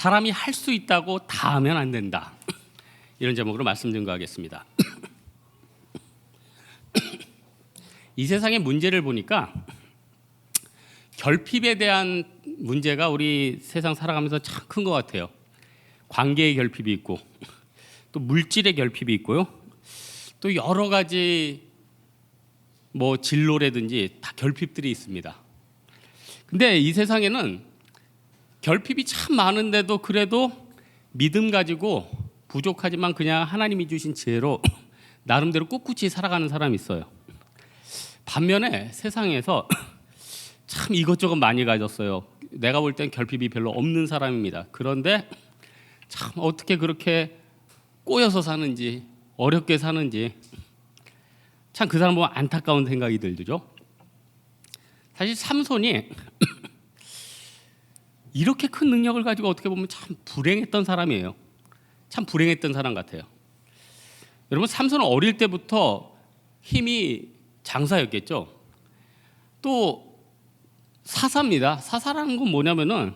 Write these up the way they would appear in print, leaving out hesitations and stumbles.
사람이 할 수 있다고 다 하면 안 된다. 이런 제목으로 말씀 증거하겠습니다. 이 세상의 문제를 보니까 결핍에 대한 문제가 우리 세상 살아가면서 참 큰 것 같아요. 관계의 결핍이 있고 또 물질의 결핍이 있고요. 또 여러 가지 뭐 진로라든지 다 결핍들이 있습니다. 근데 이 세상에는 결핍이 참 많은데도 그래도 믿음 가지고 부족하지만 그냥 하나님이 주신 지혜로 나름대로 꿋꿋이 살아가는 사람이 있어요. 반면에 세상에서 참 이것저것 많이 가졌어요. 내가 볼 땐 결핍이 별로 없는 사람입니다. 그런데 참 어떻게 그렇게 꼬여서 사는지 어렵게 사는지 참 그 사람 보면 안타까운 생각이 들죠. 사실 삼손이 이렇게 큰 능력을 가지고 어떻게 보면 참 불행했던 사람이에요. 참 불행했던 사람 같아요. 여러분, 삼손은 어릴 때부터 힘이 장사였겠죠. 또 사사입니다. 사사라는 건 뭐냐면은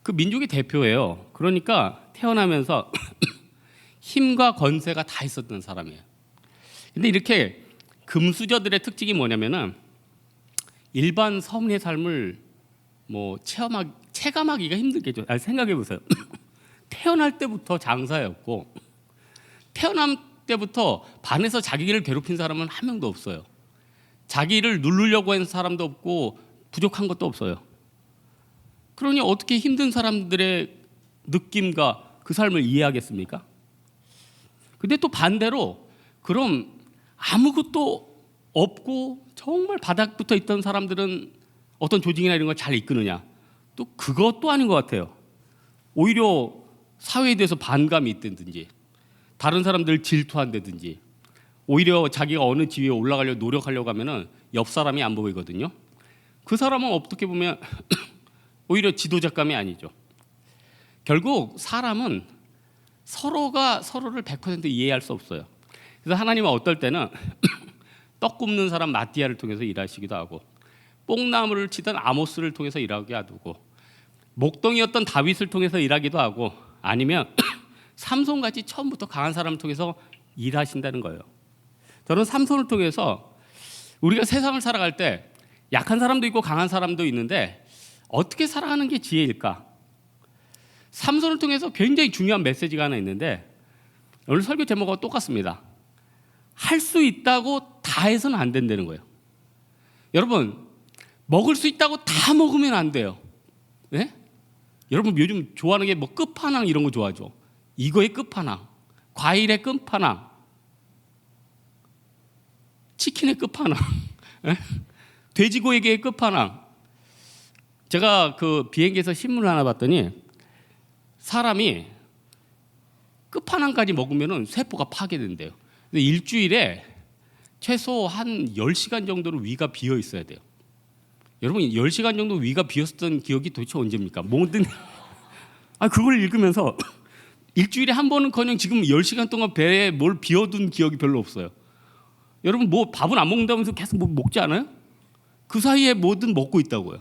그 민족의 대표예요. 그러니까 태어나면서 힘과 건세가 다 있었던 사람이에요. 근데 이렇게 금수저들의 특징이 뭐냐면은 일반 서민의 삶을 뭐 체감하기가 힘들겠죠. 생각해 보세요. 태어날 때부터 장사였고 태어날 때부터 반에서 자기를 괴롭힌 사람은 한 명도 없어요. 자기를 누르려고 한 사람도 없고 부족한 것도 없어요. 그러니 어떻게 힘든 사람들의 느낌과 그 삶을 이해하겠습니까? 근데 또 반대로 그럼 아무것도 없고 정말 바닥부터 있던 사람들은 어떤 조직이나 이런 걸 잘 이끄느냐? 또 그것도 아닌 것 같아요. 오히려 사회에 대해서 반감이 있다든지 다른 사람들 질투한다든지 오히려 자기가 어느 지위에 올라가려고 노력하려고 하면은 옆 사람이 안 보이거든요. 그 사람은 어떻게 보면 오히려 지도자감이 아니죠. 결국 사람은 서로가 서로를 100% 이해할 수 없어요. 그래서 하나님은 어떨 때는 떡 굽는 사람 마띠아를 통해서 일하시기도 하고 뽕나무를 치던 아모스를 통해서 일하게 하고 목동이었던 다윗을 통해서 일하기도 하고 아니면 삼손같이 처음부터 강한 사람을 통해서 일하신다는 거예요. 저는 삼손을 통해서 우리가 세상을 살아갈 때 약한 사람도 있고 강한 사람도 있는데 어떻게 살아가는 게 지혜일까? 삼손을 통해서 굉장히 중요한 메시지가 하나 있는데 오늘 설교 제목과 똑같습니다. 할 수 있다고 다 해서는 안 된다는 거예요. 여러분, 먹을 수 있다고 다 먹으면 안 돼요. 네? 여러분 요즘 좋아하는 게 뭐 끝판왕 이런 거 좋아하죠. 이거의 끝판왕, 과일의 끝판왕, 치킨의 끝판왕, 돼지고기의 끝판왕. 제가 그 비행기에서 신문을 하나 봤더니 사람이 끝판왕까지 먹으면은 세포가 파괴된대요. 근데 일주일에 최소 한 10시간 정도로 위가 비어 있어야 돼요. 여러분 10시간 정도 위가 비었던 기억이 도대체 언제입니까? 그걸 읽으면서 일주일에 한 번은커녕 지금 10시간 동안 배에 뭘 비워둔 기억이 별로 없어요. 여러분 뭐 밥은 안 먹는다면서 계속 뭐 먹지 않아요? 그 사이에 뭐든 먹고 있다고요.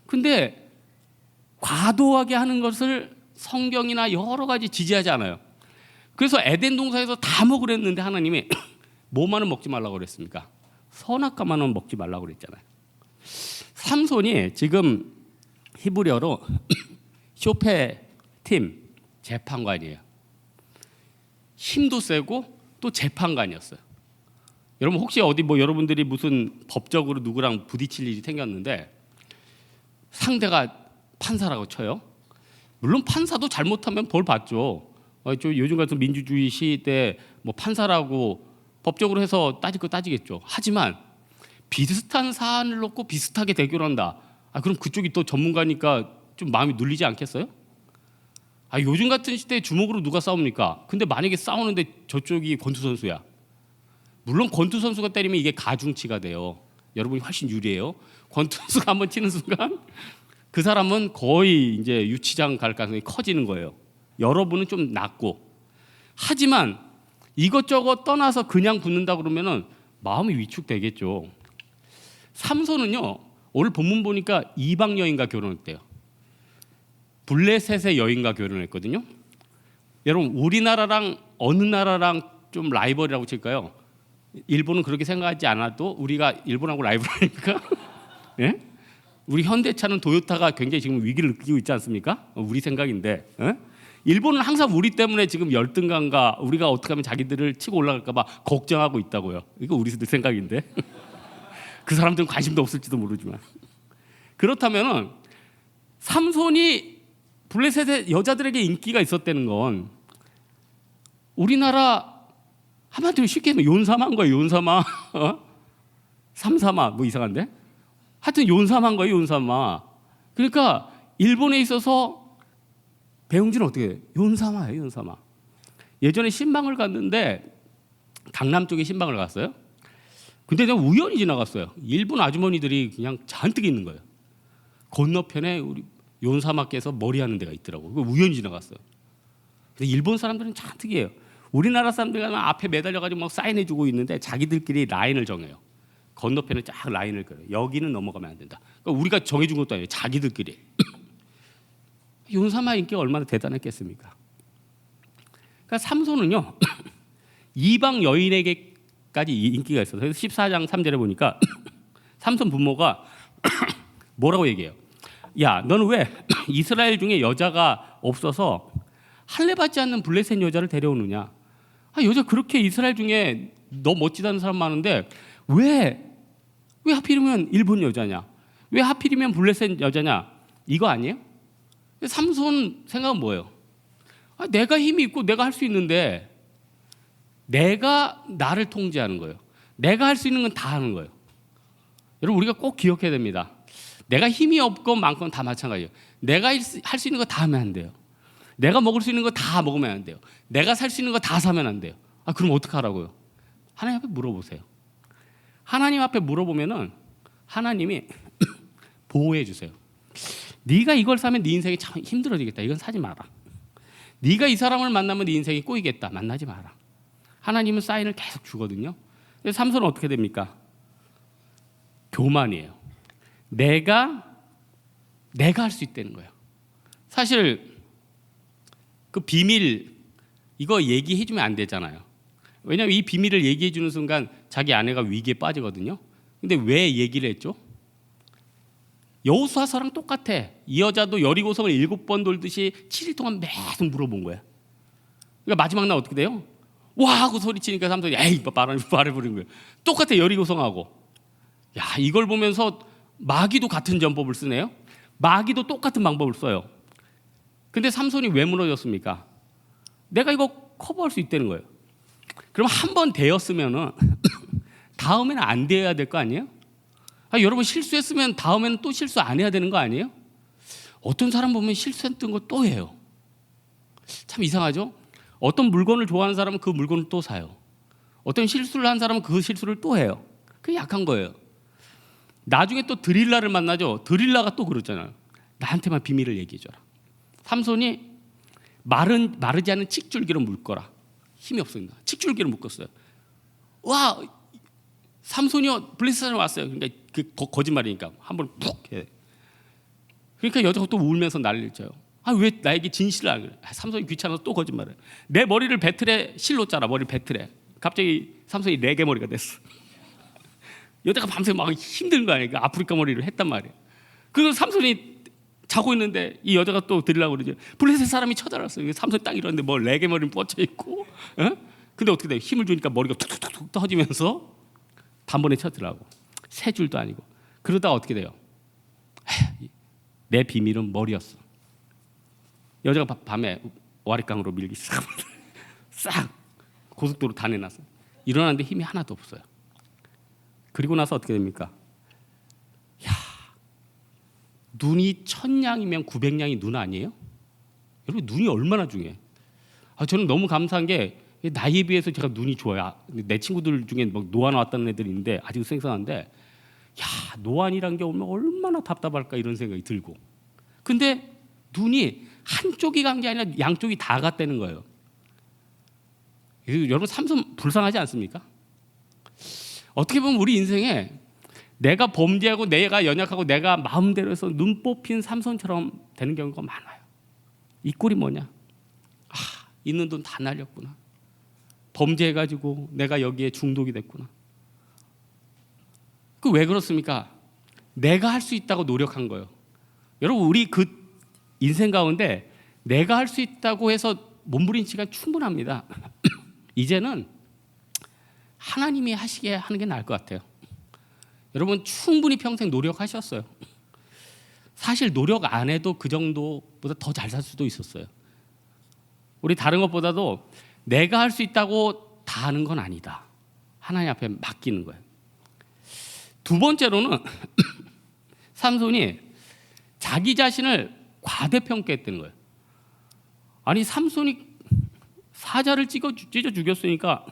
근데 과도하게 하는 것을 성경이나 여러 가지 지지하지 않아요. 그래서 에덴 동산에서 다 먹으랬는데 하나님이 뭐만은 먹지 말라고 그랬습니까? 선악과만은 먹지 말라고 그랬잖아요. 삼손이 지금 히브리어로 쇼페팀 재판관이에요. 힘도 세고 또 재판관이었어요. 여러분 혹시 어디 뭐 여러분들이 무슨 법적으로 누구랑 부딪힐 일이 생겼는데 상대가 판사라고 쳐요. 물론 판사도 잘못하면 벌 받죠. 요즘 같은 민주주의 시대 뭐 판사라고 법적으로 해서 따질 거 따지겠죠. 하지만 비슷한 사안을 놓고 비슷하게 대결한다. 그럼 그쪽이 또 전문가니까 좀 마음이 눌리지 않겠어요? 요즘 같은 시대에 주먹으로 누가 싸웁니까? 근데 만약에 싸우는데 저쪽이 권투 선수야. 물론 권투 선수가 때리면 이게 가중치가 돼요. 여러분이 훨씬 유리해요. 권투 선수가 한번 치는 순간 그 사람은 거의 이제 유치장 갈 가능성이 커지는 거예요. 여러분은 좀 낫고. 하지만 이것저것 떠나서 그냥 붙는다 그러면은 마음이 위축되겠죠. 삼손은요 오늘 본문 보니까 이방 여인과 결혼했대요. 블레셋의 여인과 결혼했거든요. 여러분 우리나라랑 어느 나라랑 좀 라이벌이라고 칠까요? 일본은 그렇게 생각하지 않아도 우리가 일본하고 라이벌 아닙니까? 예? 우리 현대차는 도요타가 굉장히 지금 위기를 느끼고 있지 않습니까? 우리 생각인데 일본은 항상 우리 때문에 지금 열등감과 우리가 어떻게 하면 자기들을 치고 올라갈까 봐 걱정하고 있다고요. 이거 우리들 생각인데 그 사람들은 관심도 없을지도 모르지만 그렇다면은 삼손이 블레셋의 여자들에게 인기가 있었다는 건 우리나라 한마디로 쉽게 하면 용사만 거예요. 용사마 삼사마 뭐 이상한데 하여튼 용사만 거예요. 용사마. 그러니까 일본에 있어서 배용진은 어떻게 해요? 용사마예요. 용사마. 예전에 신방을 갔는데 강남 쪽에 신방을 갔어요. 근데 내가 우연히 지나갔어요. 일본 아주머니들이 그냥 잔뜩 있는 거예요. 건너편에 우리 용사마께서 머리하는 데가 있더라고. 그 우연히 지나갔어요. 근데 일본 사람들은 잔뜩이에요. 우리나라 사람들 가면 앞에 매달려가지고 막 사인해주고 있는데 자기들끼리 라인을 정해요. 건너편에 쫙 라인을 그려요. 여기는 넘어가면 안 된다. 그러니까 우리가 정해준 것도 아니에요. 자기들끼리. 용사마 인기가 얼마나 대단했겠습니까? 그러니까 삼손은요 이방 여인에게까지 인기가 있어서 14장 3절에 보니까 삼손 부모가 뭐라고 얘기해요? 야, 너는 왜 이스라엘 중에 여자가 없어서 할례 받지 않는 블레셋 여자를 데려오느냐? 여자 그렇게 이스라엘 중에 너 멋지다는 사람 많은데 왜 하필이면 일본 여자냐? 왜 하필이면 블레셋 여자냐? 이거 아니에요? 삼손 생각은 뭐예요? 내가 힘이 있고 내가 할 수 있는데 내가 나를 통제하는 거예요. 내가 할 수 있는 건 다 하는 거예요. 여러분 우리가 꼭 기억해야 됩니다. 내가 힘이 없건 많건 다 마찬가지예요. 내가 할 수 있는 거 다 하면 안 돼요. 내가 먹을 수 있는 거 다 먹으면 안 돼요. 내가 살 수 있는 거 다 사면 안 돼요. 그럼 어떻게 하라고요? 하나님 앞에 물어보세요. 하나님 앞에 물어보면은 하나님이 보호해 주세요. 네가 이걸 사면 네 인생이 참 힘들어지겠다. 이건 사지 마라. 네가 이 사람을 만나면 네 인생이 꼬이겠다. 만나지 마라. 하나님은 사인을 계속 주거든요. 삼손은 어떻게 됩니까? 교만이에요. 내가 할 수 있다는 거예요. 사실 그 비밀 이거 얘기해 주면 안 되잖아요. 왜냐하면 이 비밀을 얘기해 주는 순간 자기 아내가 위기에 빠지거든요. 근데 왜 얘기를 했죠? 여호수아서랑 똑같아. 이 여자도 여리고성을 7번 돌듯이 7일 동안 계속 물어본 거야. 그러니까 마지막 날 어떻게 돼요? 와 하고 소리치니까 삼손이 에이 말해버린 거예요. 똑같아. 여리고성하고. 야, 이걸 보면서 마귀도 같은 전법을 쓰네요. 마귀도 똑같은 방법을 써요. 근데 삼손이 왜 무너졌습니까? 내가 이거 커버할 수 있다는 거예요. 그럼 한 번 되었으면은 다음에는 안 되어야 될 거 아니에요? 여러분 실수했으면 다음에는 또 실수 안 해야 되는 거 아니에요? 어떤 사람 보면 실수했던 거 또 해요. 참 이상하죠? 어떤 물건을 좋아하는 사람은 그 물건을 또 사요. 어떤 실수를 한 사람은 그 실수를 또 해요. 그게 약한 거예요. 나중에 또 드릴라를 만나죠. 드릴라가 또 그러잖아요. 나한테만 비밀을 얘기해줘라. 삼손이 마르지 않은 칡줄기로 묶어라. 힘이 없습니다. 칡줄기로 묶었어요. 와, 삼손이요 블레셋 사람 왔어요. 그러니까 그 거짓말이니까 한번 푹 해. 그러니까 여자가 또 울면서 난리를 쳐요. 왜 나에게 진실을 안 그래? 삼손이 귀찮아서 또 거짓말해. 내 머리를 배틀에 실로 짜라. 머리를 배틀에. 갑자기 삼손이 레게 머리가 됐어. 여자가 밤새 막 힘든 거 아니에요. 아프리카 머리를 했단 말이에요. 그래서 삼손이 자고 있는데 이 여자가 또 들으려고 그러죠. 블레셋 사람이 쳐들어왔어요. 삼손이 딱 일어났는데 뭐 레게 머리는 뻗쳐 있고. 근데 어떻게 돼? 힘을 주니까 머리가 툭툭툭 터지면서 단번에 쳐들라고. 세 줄도 아니고. 그러다가 어떻게 돼요? 내 비밀은 머리였어. 여자가 밤에 와리깡으로 밀기 싹 고속도로 다 내놨어. 일어났는데 힘이 하나도 없어요. 그리고 나서 어떻게 됩니까? 눈이 1000냥이면 900냥이 눈 아니에요? 여러분 눈이 얼마나 중요해. 저는 너무 감사한 게 나이에 비해서 제가 눈이 좋아요. 내 친구들 중에 막 노안 왔다는 애들이 있는데 아직 생생한데 노안이란 게 오면 얼마나 답답할까 이런 생각이 들고. 근데 눈이 한쪽이 간 게 아니라 양쪽이 다 갔다는 거예요. 여러분 삼손 불쌍하지 않습니까? 어떻게 보면 우리 인생에 내가 범죄하고 내가 연약하고 내가 마음대로 해서 눈 뽑힌 삼손처럼 되는 경우가 많아요. 이 꼴이 뭐냐? 있는 돈 다 날렸구나. 범죄해가지고 내가 여기에 중독이 됐구나. 그 왜 그렇습니까? 내가 할 수 있다고 노력한 거예요. 여러분, 우리 그 인생 가운데 내가 할 수 있다고 해서 몸부림 시간 충분합니다. 이제는 하나님이 하시게 하는 게 나을 것 같아요. 여러분, 충분히 평생 노력하셨어요. 사실 노력 안 해도 그 정도보다 더 잘 살 수도 있었어요. 우리 다른 것보다도 내가 할 수 있다고 다 하는 건 아니다. 하나님 앞에 맡기는 거예요. 두 번째로는 삼손이 자기 자신을 과대평가했다는 거예요. 아니, 삼손이 사자를 찢어 죽였으니까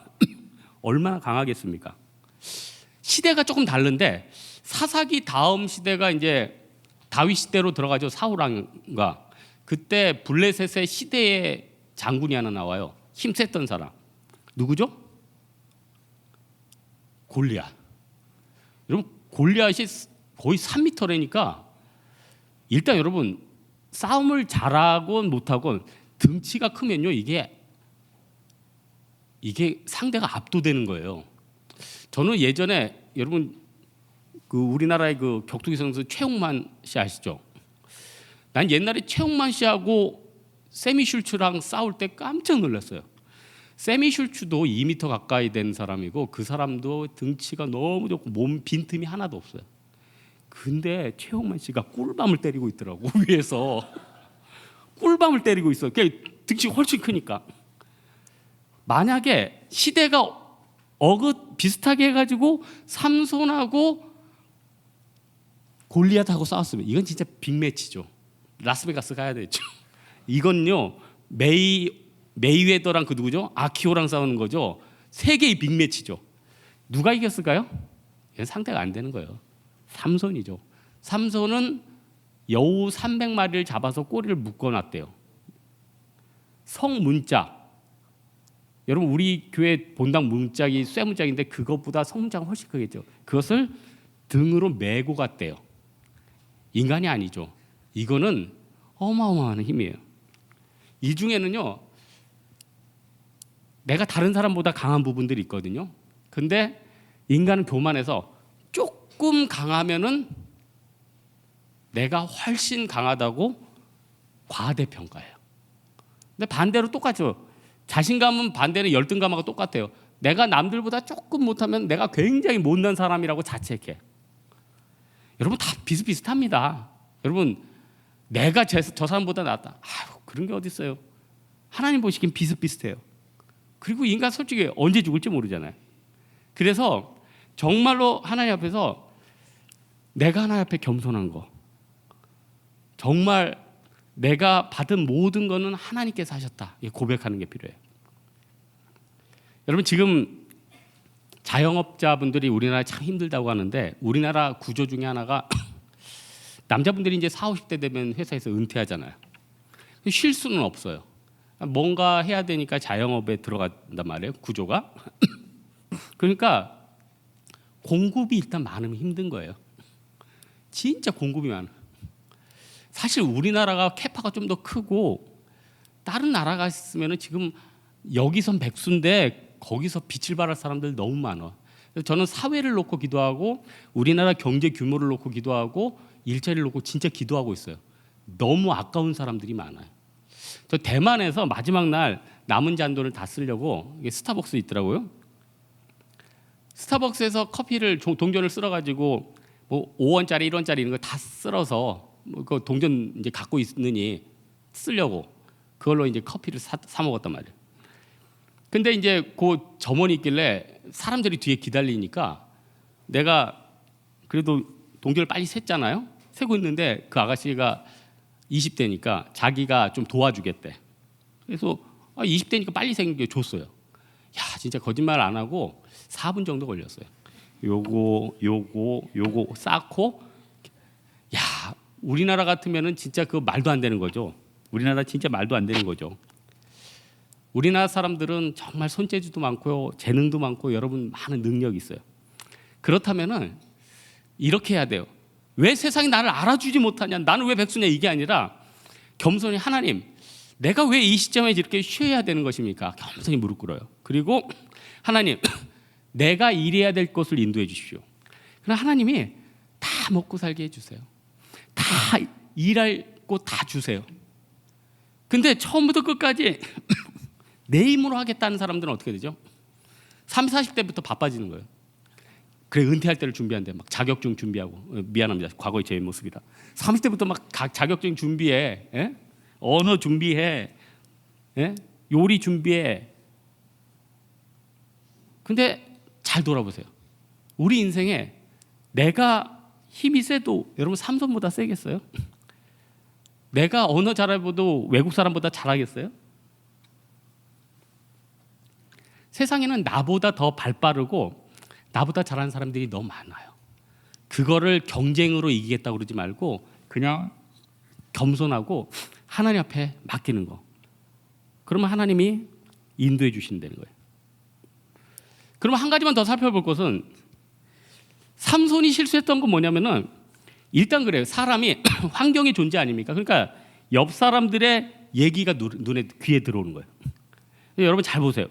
얼마나 강하겠습니까? 시대가 조금 다른데 사사기 다음 시대가 이제 다윗 시대로 들어가죠. 사울 왕과. 그때 블레셋의 시대의 장군이 하나 나와요. 힘셌던 사람. 누구죠? 골리앗. 여러분, 골리앗이 거의 3m라니까 일단 여러분, 싸움을 잘하건 못하건 등치가 크면요, 이게 상대가 압도되는 거예요. 저는 예전에 여러분 그 우리나라의 그 격투기 선수 최홍만 씨 아시죠? 난 옛날에 최홍만 씨하고 세미 슐츠랑 싸울 때 깜짝 놀랐어요. 세미 슐츠도 2m 가까이 된 사람이고 그 사람도 등치가 너무 좋고 몸 빈틈이 하나도 없어요. 근데 최홍만 씨가 꿀밤을 때리고 있더라고. 위에서 꿀밤을 때리고 있어. 등치가 훨씬 크니까. 만약에 시대가 비슷하게 해가지고 삼손하고 골리앗하고 싸웠으면 이건 진짜 빅매치죠. 라스베가스 가야 되죠. 이건요, 메이웨더랑 그 누구죠? 아키오랑 싸우는 거죠. 세계의 빅매치죠. 누가 이겼을까요? 이건 상대가 안 되는 거예요. 삼손이죠. 삼손은 여우 300마리를 잡아서 꼬리를 묶어놨대요. 성문짝. 여러분, 우리 교회 본당 문짝이 쇠문짝인데 그것보다 성문짝은 훨씬 크겠죠. 그것을 등으로 메고 갔대요. 인간이 아니죠. 이거는 어마어마한 힘이에요. 이 중에는요, 내가 다른 사람보다 강한 부분들이 있거든요. 근데 인간은 교만해서 조금 강하면은 내가 훨씬 강하다고 과대평가해요. 근데 반대로 똑같죠. 자신감은 반대는 열등감하고 똑같아요. 내가 남들보다 조금 못하면 내가 굉장히 못난 사람이라고 자책해. 여러분, 다 비슷비슷합니다. 여러분, 내가 저 사람보다 낫다. 그런 게 어디 있어요? 하나님 보시기엔 비슷비슷해요. 그리고 인간 솔직히 언제 죽을지 모르잖아요. 그래서 정말로 하나님 앞에서 내가 하나님 앞에 겸손한 거, 정말 내가 받은 모든 거는 하나님께서 하셨다, 고백하는 게 필요해요. 여러분, 지금 자영업자분들이 우리나라에 참 힘들다고 하는데 우리나라 구조 중에 하나가 남자분들이 이제 40, 50대 되면 회사에서 은퇴하잖아요. 쉴 수는 없어요. 뭔가 해야 되니까 자영업에 들어간단 말이에요, 구조가. 그러니까 공급이 일단 많으면 힘든 거예요. 진짜 공급이 많아. 사실 우리나라가 캐파가 좀 더 크고 다른 나라가 있으면 지금 여기선 백수인데 거기서 빛을 발할 사람들 너무 많아. 그래서 저는 사회를 놓고 기도하고 우리나라 경제 규모를 놓고 기도하고 일자리를 놓고 진짜 기도하고 있어요. 너무 아까운 사람들이 많아요. 저 대만에서 마지막 날 남은 잔돈을 다 쓰려고, 이게 스타벅스 있더라고요. 스타벅스에서 커피를 동전을 쓸어가지고 뭐 5원짜리 1원짜리 이런 거 다 쓸어서 그 동전 이제 갖고 있느니 쓰려고 그걸로 이제 커피를 사 먹었단 말이에요. 근데 이제 그 점원이 있길래 사람들이 뒤에 기다리니까 내가 그래도 동전을 빨리 샜잖아요. 세고 있는데 그 아가씨가 20대니까 자기가 좀 도와주겠대. 그래서 20대니까 빨리 생겨 줬어요. 야, 진짜 거짓말 안 하고 4분 정도 걸렸어요. 요거 쌓고, 야, 우리나라 같으면은 진짜 그 말도 안 되는 거죠. 우리나라 진짜 말도 안 되는 거죠. 우리나라 사람들은 정말 손재주도 많고요, 재능도 많고 여러분 많은 능력이 있어요. 그렇다면은 이렇게 해야 돼요. 왜 세상이 나를 알아주지 못하냐, 나는 왜 백수냐, 이게 아니라 겸손히 하나님, 내가 왜 이 시점에 이렇게 쉬어야 되는 것입니까? 겸손히 무릎 꿇어요. 그리고 하나님, 내가 일해야 될 것을 인도해 주십시오. 그럼 하나님이 다 먹고 살게 해주세요. 다 일할 곳 다 주세요. 근데 처음부터 끝까지 내 힘으로 하겠다는 사람들은 어떻게 되죠? 30, 40대부터 바빠지는 거예요. 그래, 은퇴할 때를 준비한대. 막 자격증 준비하고. 미안합니다. 과거의 제 모습이다. 30대부터 막 자격증 준비해. 예? 언어 준비해. 예? 요리 준비해. 근데 잘 돌아보세요. 우리 인생에 내가 힘이 세도 여러분 삼손보다 세겠어요? 내가 언어 잘해도 외국 사람보다 잘하겠어요? 세상에는 나보다 더 발빠르고 나보다 잘하는 사람들이 너무 많아요. 그거를 경쟁으로 이기겠다고 그러지 말고 그냥 겸손하고 하나님 앞에 맡기는 거. 그러면 하나님이 인도해 주신다는 거예요. 그러면 한 가지만 더 살펴볼 것은 삼손이 실수했던 건 뭐냐면은 일단 그래요. 사람이 환경의 존재 아닙니까? 그러니까 옆 사람들의 얘기가 눈에 귀에 들어오는 거예요. 여러분 잘 보세요.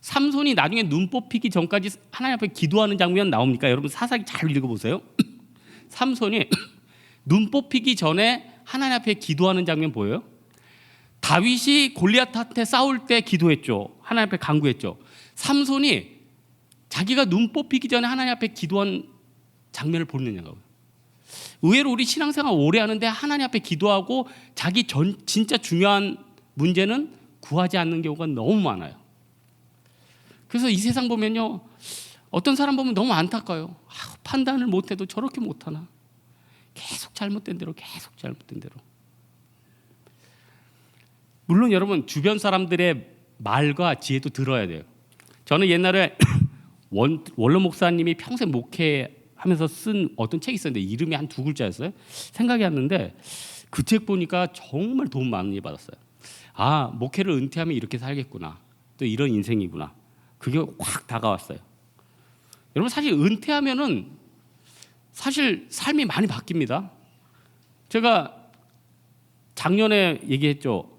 삼손이 나중에 눈 뽑히기 전까지 하나님 앞에 기도하는 장면 나옵니까? 여러분 사사기 잘 읽어보세요. 삼손이 눈 뽑히기 전에 하나님 앞에 기도하는 장면 보여요? 다윗이 골리앗한테 싸울 때 기도했죠. 하나님 앞에 간구했죠. 삼손이 자기가 눈 뽑히기 전에 하나님 앞에 기도한 장면을 보느냐고요. 의외로 우리 신앙생활 오래 하는데 하나님 앞에 기도하고 자기 진짜 중요한 문제는 구하지 않는 경우가 너무 많아요. 그래서 이 세상 보면요, 어떤 사람 보면 너무 안타까워요. 판단을 못해도 저렇게 못하나. 계속 잘못된 대로. 물론 여러분 주변 사람들의 말과 지혜도 들어야 돼요. 저는 옛날에 원로 목사님이 평생 목회하면서 쓴 어떤 책이 있었는데 이름이 한 2글자였어요. 생각이 안 나는데 그 책 보니까 정말 도움 많이 받았어요. 아, 목회를 은퇴하면 이렇게 살겠구나. 또 이런 인생이구나. 그게 확 다가왔어요. 여러분 사실 은퇴하면은 사실 삶이 많이 바뀝니다. 제가 작년에 얘기했죠.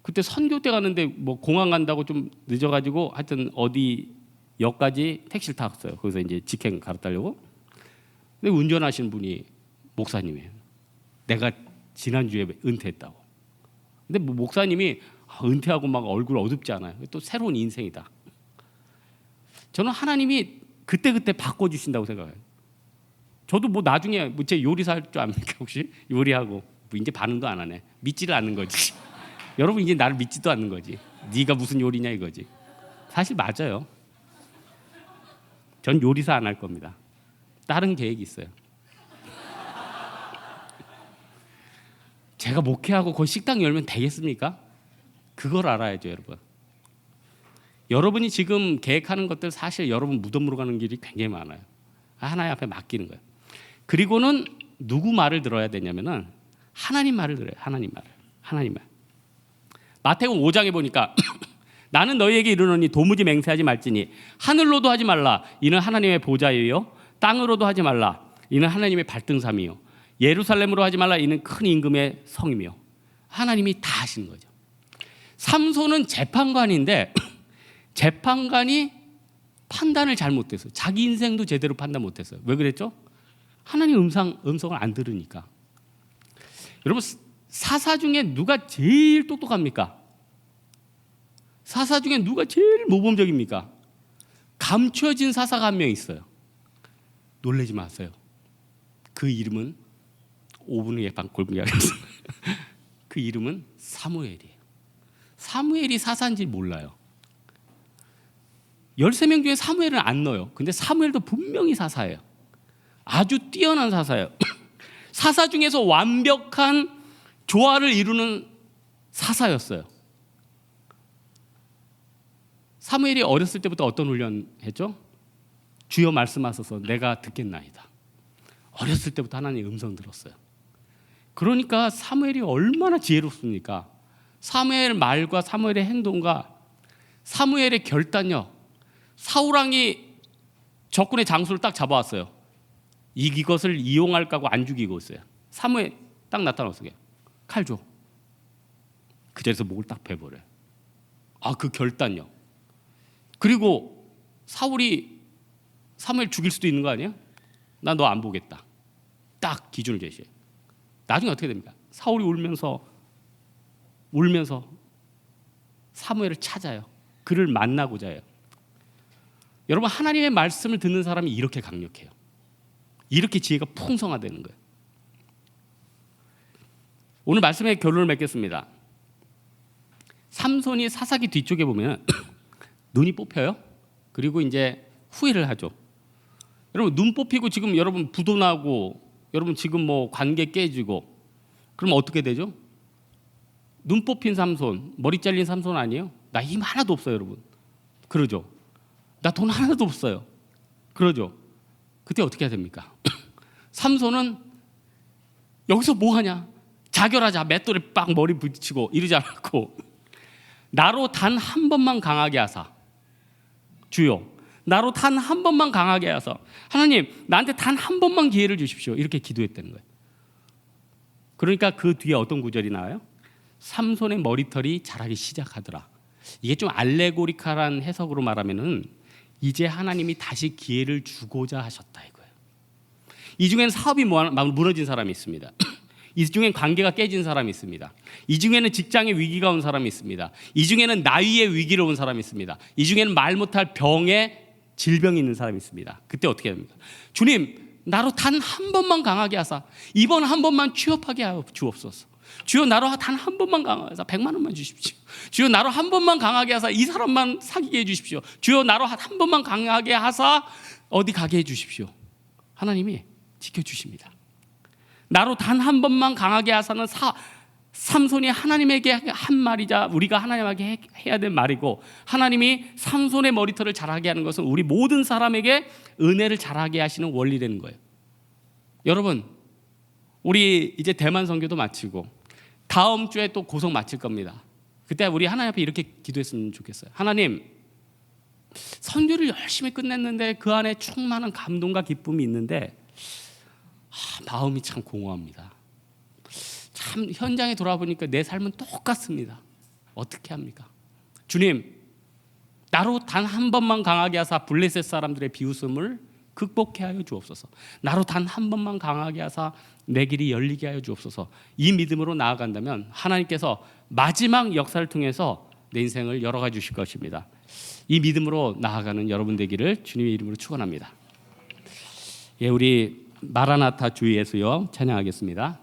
그때 선교 때 가는데 뭐 공항 간다고 좀 늦어가지고 하여튼 어디 역까지 택시를 탔어요. 거기서 이제 직행 갈아타려고. 근데 운전하시는 분이 목사님이에요. 내가 지난주에 은퇴했다고. 근데 뭐 목사님이 은퇴하고 막 얼굴 어둡지 않아요. 또 새로운 인생이다. 저는 하나님이 그때그때 바꿔주신다고 생각해요. 저도 뭐 나중에 제 요리사 할 줄 압니까 혹시? 요리하고 뭐 이제 반응도 안 하네. 믿지를 않는 거지. 여러분 이제 나를 믿지도 않는 거지. 네가 무슨 요리냐 이거지. 사실 맞아요. 전 요리사 안 할 겁니다. 다른 계획이 있어요. 제가 목회하고 거기 식당 열면 되겠습니까? 그걸 알아야죠, 여러분. 여러분이 지금 계획하는 것들 사실 여러분 무덤으로 가는 길이 굉장히 많아요. 하나님 앞에 맡기는 거예요. 그리고는 누구 말을 들어야 되냐면은 하나님 말을 들어요. 하나님 말. 마태복음 5장에 보니까 나는 너희에게 이르노니 도무지 맹세하지 말지니 하늘로도 하지 말라. 이는 하나님의 보좌이요. 땅으로도 하지 말라. 이는 하나님의 발등삼이요. 예루살렘으로 하지 말라. 이는 큰 임금의 성이며. 하나님이 다 하시는 거죠. 삼손은 재판관인데 재판관이 판단을 잘못해서 자기 인생도 제대로 판단 못했어요. 왜 그랬죠? 하나님 음성을 안 들으니까. 여러분 사사 중에 누가 제일 똑똑합니까? 사사 중에 누가 제일 모범적입니까? 감춰진 사사가 한 명 있어요. 놀라지 마세요. 그 이름은 5분 후에 공개하겠습니다. 그 이름은 사무엘이에요. 사무엘이 사사인지 몰라요. 13명 중에 사무엘은 안 넣어요. 근데 사무엘도 분명히 사사예요. 아주 뛰어난 사사예요. 사사 중에서 완벽한 조화를 이루는 사사였어요. 사무엘이 어렸을 때부터 어떤 훈련 했죠? 주여 말씀하소서 내가 듣겠나이다. 어렸을 때부터 하나님의 음성 들었어요. 그러니까 사무엘이 얼마나 지혜롭습니까? 사무엘 말과 사무엘의 행동과 사무엘의 결단력. 사울왕이 적군의 장수를 딱 잡아왔어요. 이것을 이용할까 하고 안 죽이고 있어요. 사무엘 딱 나타났어요. 칼 줘. 자리에서 목을 딱 베버려요. 그 결단력. 그리고 사울이 사무엘 죽일 수도 있는 거 아니에요? 나 너 안 보겠다. 딱 기준을 제시해. 나중에 어떻게 됩니까? 사울이 울면서 사무엘을 찾아요. 그를 만나고자 해요. 여러분, 하나님의 말씀을 듣는 사람이 이렇게 강력해요. 이렇게 지혜가 풍성하다는 거예요. 오늘 말씀의 결론을 맺겠습니다. 삼손이 사사기 뒤쪽에 보면 눈이 뽑혀요. 그리고 이제 후회를 하죠. 여러분, 눈 뽑히고 지금 여러분 부도 나고 여러분 지금 뭐 관계 깨지고 그럼 어떻게 되죠? 눈 뽑힌 삼손, 머리 잘린 삼손 아니에요? 나 힘 하나도 없어요, 여러분. 그러죠. 나 돈 하나도 없어요. 그러죠. 그때 어떻게 해야 됩니까? 삼손은 여기서 뭐 하냐? 자결하자. 맷돌에 빡 머리 부딪히고 이러지 않았고, 나로 단 한 번만 강하게 하사. 주여, 나로 단 한 번만 강하게 하사. 하나님, 나한테 단 한 번만 기회를 주십시오. 이렇게 기도했다는 거예요. 그러니까 그 뒤에 어떤 구절이 나와요? 삼손의 머리털이 자라기 시작하더라. 이게 좀 알레고리칼한 해석으로 말하면은 이제 하나님이 다시 기회를 주고자 하셨다 이거예요. 이 중엔 사업이 무너진 사람이 있습니다. 이 중엔 관계가 깨진 사람이 있습니다. 이 중에는 직장의 위기가 온 사람이 있습니다. 이 중에는 나이의 위기를 온 사람이 있습니다. 이 중에는 말 못할 질병이 있는 사람이 있습니다. 그때 어떻게 합니까? 주님, 나로 단 한 번만 강하게 하사. 이번 한 번만 취업하게 하여 주옵소서. 주여, 나로 단 한 번만 강하게 하사 100만 원만 주십시오. 주여, 나로 한 번만 강하게 하사 이 사람만 사귀게 해주십시오. 주여, 나로 한 번만 강하게 하사 어디 가게 해주십시오. 하나님이 지켜주십니다. 나로 단 한 번만 강하게 하사는 삼손이 하나님에게 한 말이자 우리가 하나님에게 해야 될 말이고, 하나님이 삼손의 머리털을 자라게 하는 것은 우리 모든 사람에게 은혜를 자라게 하시는 원리라는 거예요. 여러분, 우리 이제 대만 선교도 마치고 다음 주에 또 고성 마칠 겁니다. 그때 우리 하나님 앞에 이렇게 기도했으면 좋겠어요. 하나님, 선교를 열심히 끝냈는데 그 안에 충만한 감동과 기쁨이 있는데 마음이 참 공허합니다. 참 현장에 돌아보니까 내 삶은 똑같습니다. 어떻게 합니까? 주님, 나로 단 한 번만 강하게 하사 블레셋 사람들의 비웃음을 극복해 하여 주옵소서. 나로 단 한 번만 강하게 하사 내 길이 열리게 하여 주옵소서. 이 믿음으로 나아간다면 하나님께서 마지막 역사를 통해서 내 인생을 열어가 주실 것입니다. 이 믿음으로 나아가는 여러분 되기를 주님의 이름으로 축원합니다. 우리 마라나타 주 예수여 찬양하겠습니다.